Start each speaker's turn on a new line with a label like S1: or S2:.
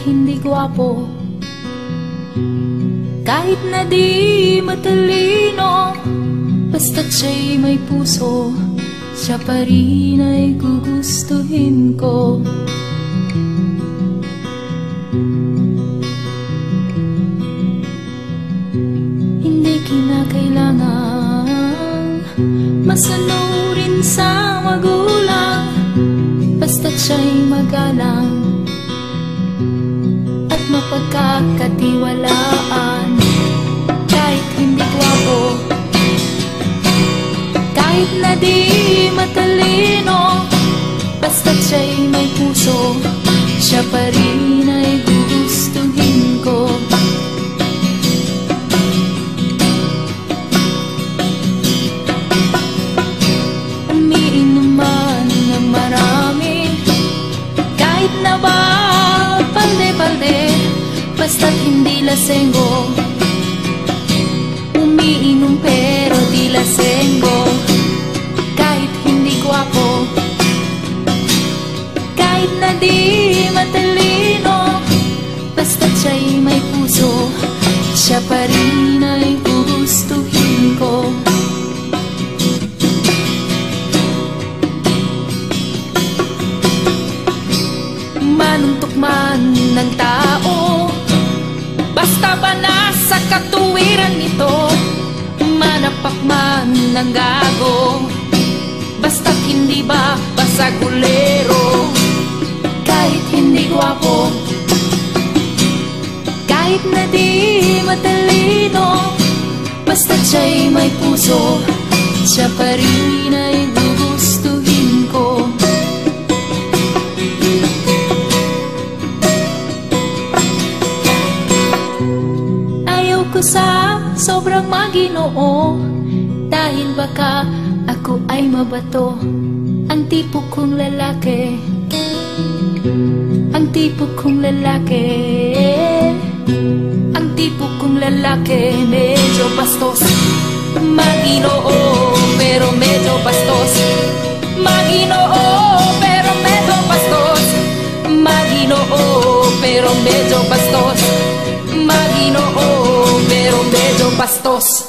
S1: hindi gwapo, kahit na di matalino, basta't siya'y may puso, siya pa rin ay gugustuhin ko. Hindi kinakailangang masanurin sa magulang, basta't siya'y magalang at mapagkakatiwalaan. Kahit hindi gwapo, kahit na di matalino, basta't siya'y may puso, siya pa rin ay gugustuhin ko. Umiinom man ng marami, kahit na ba palde-palde, basta't hindi lasenggo. Umiinom pero di lasenggo. Kahit hindi gwapo, kahit na di matalino, basta't siya'y may puso, siya pa rin ay gugustuhin ko. Manuntok man ng tao, basta ba nasa katuwiran nito, manapak man ng gago, basta't hindi ba basagulero. Kahit hindi gwapo, kahit na di matalino, basta't siya'y may puso, siya pa rin ay gugustuhin ko. Ayaw ko sa sobrang maginoo, dahil baka ako ay mabato. Ang tipo kong lalaki, ang tipo kong lalaki, ang tipo kong lalaki, medyo bastos. Maginoo pero medyo bastos. Maginoo pero medyo bastos. Maginoo pero medyo bastos. Maginoo pero medyo bastos.